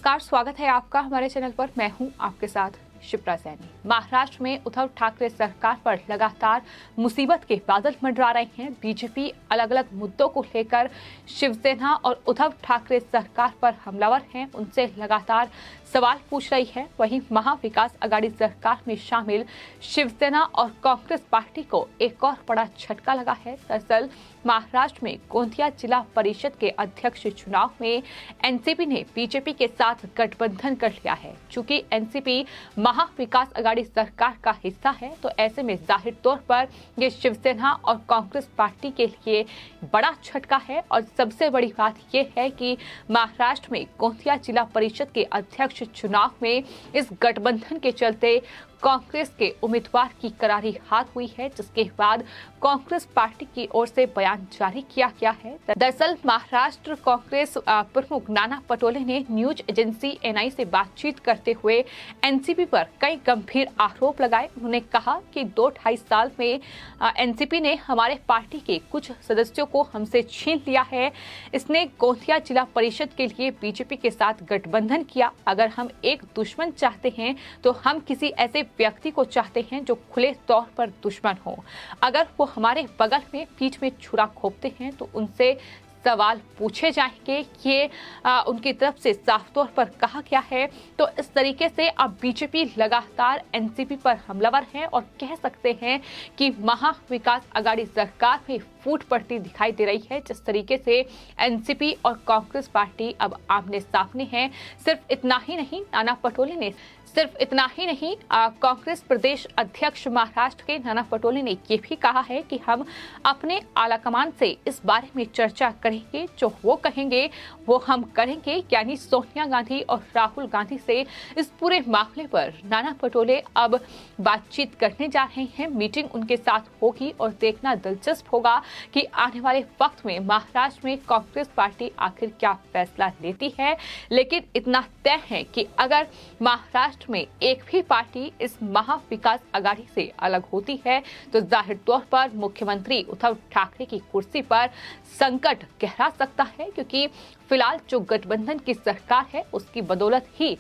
नमस्कार, स्वागत है आपका हमारे चैनल पर। मैं हूं आपके साथ शिप्रा सैनी। महाराष्ट्र में उद्धव ठाकरे सरकार पर लगातार मुसीबत के बादल मंडरा रहे हैं। बीजेपी अलग अलग मुद्दों को लेकर शिवसेना और उद्धव ठाकरे सरकार पर हमलावर हैं, उनसे लगातार सवाल पूछ रही है। वहीं महाविकास आघाड़ी सरकार में शामिल शिवसेना और कांग्रेस पार्टी को एक और बड़ा झटका लगा है। दरअसल महाराष्ट्र में गोंदिया जिला परिषद के अध्यक्ष चुनाव में एनसीपी ने बीजेपी के साथ गठबंधन कर लिया है। चूंकि एनसीपी महाविकास आघाड़ी सरकार का हिस्सा है, तो ऐसे में जाहिर तौर पर ये शिवसेना और कांग्रेस पार्टी के लिए बड़ा झटका है। और सबसे बड़ी बात यह है कि महाराष्ट्र में गोंदिया जिला परिषद के अध्यक्ष चुनाव में इस गठबंधन के चलते कांग्रेस के उम्मीदवार की करारी हार हुई है, जिसके बाद कांग्रेस पार्टी की ओर से बयान जारी किया गया है। दरअसल महाराष्ट्र कांग्रेस प्रमुख नाना पटोले ने न्यूज एजेंसी एनआई से बातचीत करते हुए एनसीपी पर कई गंभीर आरोप लगाए। उन्होंने कहा कि 2-2.5 साल में एनसीपी ने हमारे पार्टी के कुछ सदस्यों को हमसे छीन लिया है। इसने गोंदिया जिला परिषद के लिए बीजेपी के साथ गठबंधन किया। अगर हम एक दुश्मन चाहते हैं तो हम किसी ऐसे व्यक्ति को चाहते हैं जो खुले तौर पर दुश्मन हो। अगर वो हमारे बगल में पीठ में छुरा घोंपते हैं तो उनसे सवाल पूछे जाएंगे। ये उनकी तरफ से साफ तौर पर कहा गया है। तो इस तरीके से अब बीजेपी लगातार एनसीपी पर हमलावर है और कह सकते हैं कि महाविकास आघाड़ी सरकार में फूट पड़ती दिखाई दे रही है। जिस तरीके से एनसीपी और कांग्रेस पार्टी अब आमने सामने हैं। सिर्फ इतना ही नहीं, नाना पटोले ने कांग्रेस प्रदेश अध्यक्ष महाराष्ट्र के नाना पटोले ने यह भी कहा है कि हम अपने आलाकमान से इस बारे में चर्चा करेंगे, जो वो कहेंगे वो हम करेंगे। यानी सोनिया गांधी और राहुल गांधी से इस पूरे मामले पर नाना पटोले अब बातचीत करने जा रहे हैं। मीटिंग उनके साथ होगी और देखना दिलचस्प होगा कि आने वाले वक्त में महाराष्ट्र में कांग्रेस पार्टी आखिर क्या फैसला लेती है। लेकिन इतना तय है कि अगर महाराष्ट्र में एक भी पार्टी इस महाविकास आघाड़ी से अलग होती है तो जाहिर तौर पर मुख्यमंत्री उद्धव ठाकरे की कुर्सी पर संकट गहरा सकता है। क्योंकि फिलहाल जो गठबंधन की सरकार है उसकी बदौलत ही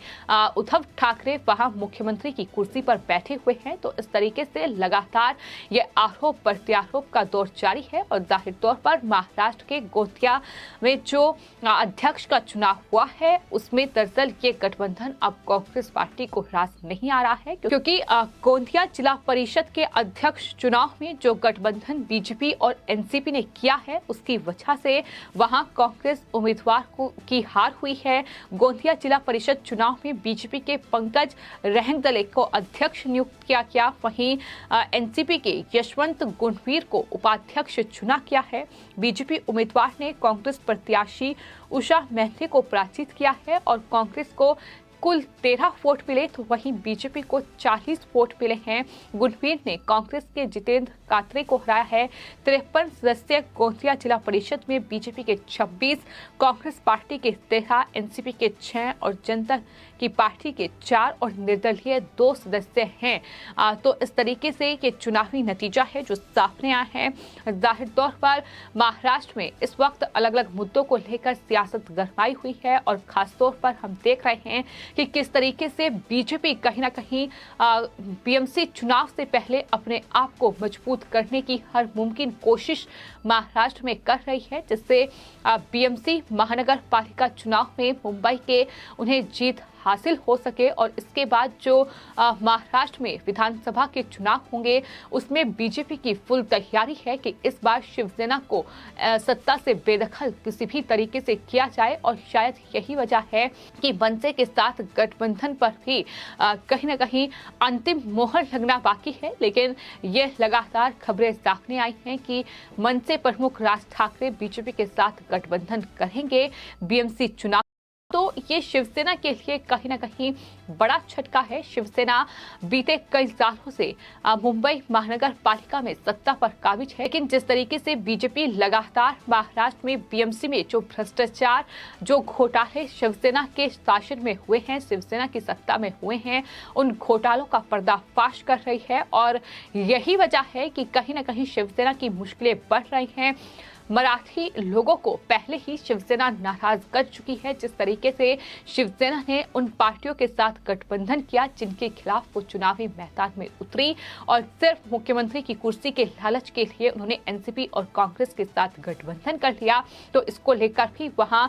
उद्धव ठाकरे वहां मुख्यमंत्री की कुर्सी पर बैठे हुए हैं। तो इस तरीके से लगातार ये आरोप प्रत्यारोप का दौर जारी है। और जाहिर तौर पर महाराष्ट्र के गोंदिया में जो अध्यक्ष का चुनाव हुआ है उसमें दरअसल ये गठबंधन अब कांग्रेस पार्टी को रास नहीं आ रहा है। क्योंकि गोंदिया जिला परिषद के अध्यक्ष चुनाव में जो गठबंधन बीजेपी और एनसीपी ने किया है उसकी वजह से वहां कांग्रेस उम्मीदवार की हार हुई है। गोंदिया जिला परिषद चुनाव में बीजेपी के पंकज रहंगदले को अध्यक्ष नियुक्त किया गया। वहीं एनसीपी के यशवंत गुणवीर को उपाध्यक्ष चुना गया है। बीजेपी उम्मीदवार ने कांग्रेस प्रत्याशी उषा मेहते को पराजित किया है और कांग्रेस को कुल 13 वोट मिले तो वहीं बीजेपी को 40 वोट मिले हैं। गुणवीर ने कांग्रेस के जितेंद्र कात्रे को हराया है। 53 सदस्यीय गोंदिया जिला परिषद में बीजेपी के 26, कांग्रेस पार्टी के 13, एनसीपी के 6 और जनता की पार्टी के 4 और निर्दलीय 2 सदस्य हैं। तो इस तरीके से ये चुनावी नतीजा है जो सामने आया है। जाहिर तौर पर महाराष्ट्र में इस वक्त अलग अलग मुद्दों को लेकर सियासत गरमाई हुई है और खासतौर पर हम देख रहे हैं कि किस तरीके से बीजेपी कहीं ना कहीं बीएमसी चुनाव से पहले अपने आप को मजबूत करने की हर मुमकिन कोशिश महाराष्ट्र में कर रही है, जिससे बीएमसी महानगर पालिका चुनाव में मुंबई के उन्हें जीत हासिल हो सके। और इसके बाद जो महाराष्ट्र में विधानसभा के चुनाव होंगे उसमें बीजेपी की फुल तैयारी है कि इस बार शिवसेना को सत्ता से बेदखल किसी भी तरीके से किया जाए। और शायद यही वजह है कि मनसे के साथ गठबंधन पर भी कहीं ना कहीं अंतिम मोहर लगना बाकी है। लेकिन ये लगातार खबरें सामने आई हैं कि मनसे प्रमुख राज ठाकरे बीजेपी के साथ गठबंधन करेंगे बीएमसी चुनाव। तो ये शिवसेना के लिए कहीं ना कहीं बड़ा झटका है। शिवसेना बीते कई सालों से मुंबई महानगर पालिका में सत्ता पर काबिज है। लेकिन जिस तरीके से बीजेपी लगातार महाराष्ट्र में बीएमसी में जो भ्रष्टाचार, जो घोटाले शिवसेना के शासन में हुए हैं, शिवसेना की सत्ता में हुए हैं, उन घोटालों का पर्दाफाश कर रही है। और यही वजह है कि कहीं ना कहीं शिवसेना की मुश्किलें बढ़ रही हैं। मराठी लोगों को पहले ही शिवसेना नाराज कर चुकी है। जिस तरीके से शिवसेना ने उन पार्टियों के साथ गठबंधन किया जिनके खिलाफ वो चुनावी मैदान में उतरी और सिर्फ मुख्यमंत्री की कुर्सी के लालच के लिए उन्होंने एनसीपी और कांग्रेस के साथ गठबंधन कर लिया, तो इसको लेकर भी वहां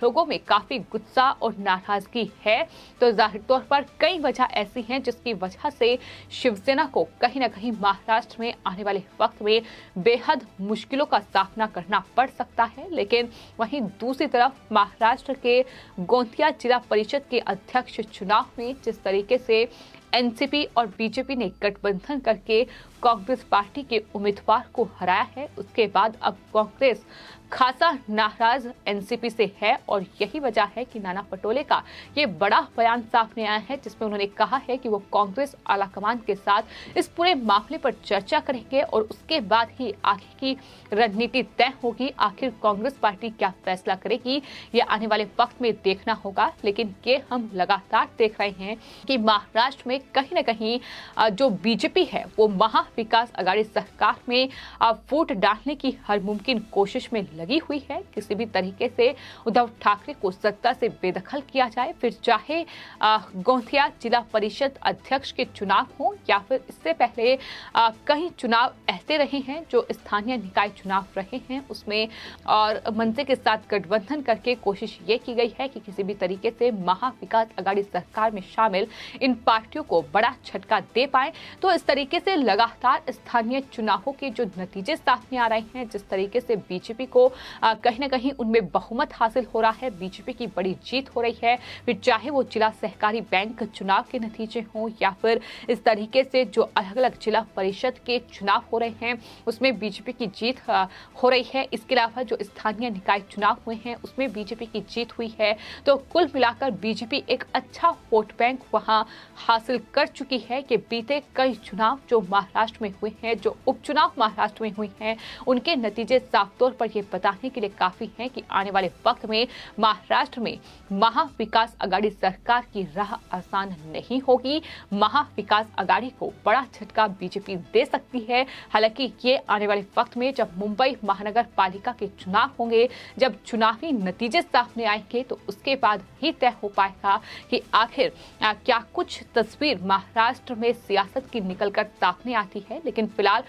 लोगों में काफी गुस्सा और नाराजगी है। तो जाहिर तौर पर कई वजह ऐसी हैं जिसकी वजह से शिवसेना को कहीं ना कहीं महाराष्ट्र में आने वाले वक्त में बेहद मुश्किलों का सामना करना पड़ सकता है। लेकिन वहीं दूसरी तरफ महाराष्ट्र के गोंदिया जिला परिषद के अध्यक्ष चुनाव में जिस तरीके से एनसीपी और बीजेपी ने गठबंधन करके कांग्रेस पार्टी के उम्मीदवार को हराया है, उसके बाद अब कांग्रेस खासा नाराज एनसीपी से है और यही वजह है कि नाना पटोले का ये बड़ा बयान सामने आया है जिसमें उन्होंने कहा है कि वो कांग्रेस आलाकमान के साथ इस पूरे मामले पर चर्चा करेंगे और उसके बाद ही आगे की रणनीति तय होगी। आखिर कांग्रेस पार्टी क्या फैसला करेगी ये आने वाले वक्त में देखना होगा। लेकिन ये हम लगातार देख रहे हैं कि महाराष्ट्र में कहीं न कहीं जो बीजेपी है वो महा विकास आघाड़ी सरकार में फूट डालने की हर मुमकिन कोशिश में लगी हुई है। किसी भी तरीके से उद्धव ठाकरे को सत्ता से बेदखल किया जाए, फिर चाहे गोंदिया जिला परिषद अध्यक्ष के चुनाव हो या फिर इससे पहले कई चुनाव ऐसे रहे हैं जो स्थानीय निकाय चुनाव रहे हैं उसमें और मनसे के साथ गठबंधन करके कोशिश ये की गई है कि किसी भी तरीके से महा विकास आघाड़ी सरकार में शामिल इन पार्टियों को बड़ा झटका दे पाए। तो इस तरीके से लगातार स्थानीय चुनावों के जो नतीजे सामने आ रहे हैं, जिस तरीके से बीजेपी को कहीं ना कहीं उनमें बहुमत हासिल हो रहा है, बीजेपी की बड़ी जीत हो रही है, फिर चाहे वो जिला सहकारी बैंक चुनाव के नतीजे हों या फिर इस तरीके से जो अलग अलग जिला परिषद के चुनाव हो रहे हैं उसमें बीजेपी की जीत हो रही है। इसके अलावा जो स्थानीय निकाय चुनाव हुए हैं उसमें बीजेपी की जीत हुई है। तो कुल मिलाकर बीजेपी एक अच्छा वोट बैंक वहां हासिल कर चुकी है कि बीते कई चुनाव जो महाराष्ट्र में हुए हैं, जो उपचुनाव महाराष्ट्र में हुए हैं, उनके नतीजे साफ तौर पर ये बताने के लिए काफी हैं कि आने वाले वक्त में महाराष्ट्र में महा विकास आघाड़ी सरकार की राह आसान नहीं होगी। महा विकास आघाड़ी को बड़ा झटका बीजेपी दे सकती है। हालांकि ये आने वाले वक्त में जब मुंबई महानगर पालिका के चुनाव होंगे, जब चुनावी नतीजे सामने आएंगे तो उसके बाद ही तय हो पाएगा कि आखिर क्या कुछ तस्वीर महाराष्ट्र में सियासत की निकलकर सामने आती है। लेकिन फिलहाल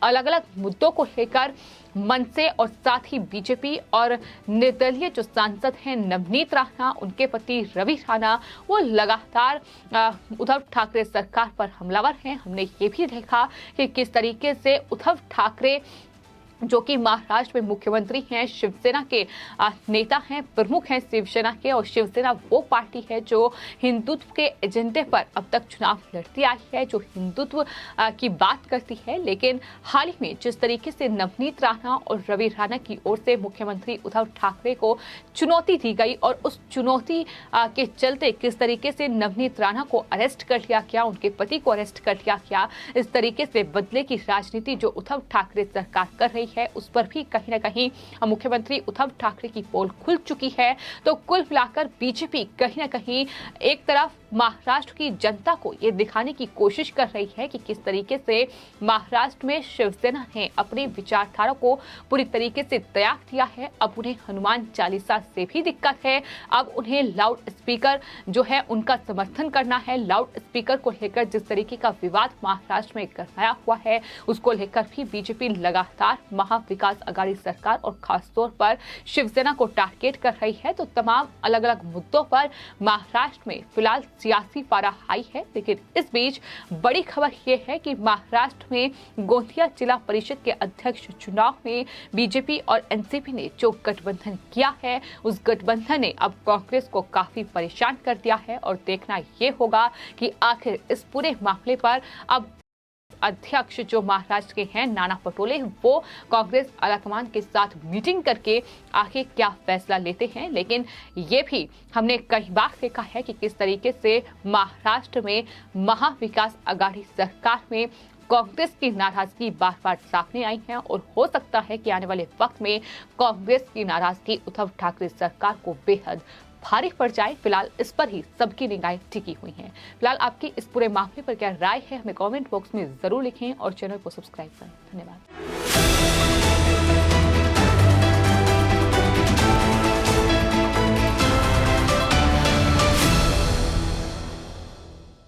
अलग अलग मुद्दों को लेकर मनसे और साथ ही बीजेपी और निर्दलीय जो सांसद हैं नवनीत राणा, उनके पति रवि राणा, वो लगातार उद्धव ठाकरे सरकार पर हमलावर हैं। हमने ये भी देखा कि किस तरीके से उद्धव ठाकरे जो कि महाराष्ट्र में मुख्यमंत्री हैं, शिवसेना के नेता हैं, प्रमुख हैं शिवसेना के, और शिवसेना वो पार्टी है जो हिंदुत्व के एजेंडे पर अब तक चुनाव लड़ती आई है, जो हिंदुत्व की बात करती है। लेकिन हाल ही में जिस तरीके से नवनीत राणा और रवि राणा की ओर से मुख्यमंत्री उद्धव ठाकरे को चुनौती दी गई और उस चुनौती के चलते किस तरीके से नवनीत राणा को अरेस्ट कर लिया गया, उनके पति को अरेस्ट कर लिया गया, इस तरीके से बदले की राजनीति जो उद्धव ठाकरे सरकार कर रही है उस पर भी कहीं ना कहीं मुख्यमंत्री उद्धव ठाकरे की पोल खुल चुकी है। तो कुल मिलाकर बीजेपी कहीं ना कहीं एक तरफ महाराष्ट्र की जनता को ये दिखाने की कोशिश कर रही है कि किस तरीके से महाराष्ट्र में शिवसेना ने अपनी विचारधारा को पूरी तरीके से त्याग दिया है। अब उन्हें हनुमान चालीसा से भी दिक्कत है, अब उन्हें लाउड स्पीकर जो है उनका समर्थन करना है। लाउड स्पीकर को लेकर जिस तरीके का विवाद महाराष्ट्र में गरमाया हुआ है उसको लेकर भी बीजेपी लगातार महा विकास आघाड़ी सरकार और खासतौर पर शिवसेना को टारगेट कर रही है। तो तमाम अलग अलग मुद्दों पर महाराष्ट्र में फिलहाल सियासी पारा हाई है। लेकिन इस बीच बड़ी खबर यह है कि महाराष्ट्र में गोंदिया जिला परिषद के अध्यक्ष चुनाव में बीजेपी और एनसीपी ने जो गठबंधन किया है उस गठबंधन ने अब कांग्रेस को काफी परेशान कर दिया है और देखना यह होगा कि आखिर इस पूरे मामले पर अब अध्यक्ष जो महाराष्ट्र के हैं नाना पटोले, वो कांग्रेस आलाकमान के साथ मीटिंग करके आगे क्या फैसला लेते हैं। लेकिन ये भी हमने कई बार देखा है कि किस तरीके से महाराष्ट्र में महा विकास आघाड़ी सरकार में कांग्रेस की नाराजगी बार बार सामने आई है और हो सकता है कि आने वाले वक्त में कांग्रेस की नाराजगी उद्धव ठाकरे सरकार को बेहद भारी पड़ जाए। फिलहाल इस पर ही सबकी निगाहें टिकी हुई हैं। फिलहाल आपकी इस पूरे मामले पर क्या राय है हमें कमेंट बॉक्स में जरूर लिखें और चैनल को सब्सक्राइब करें। धन्यवाद।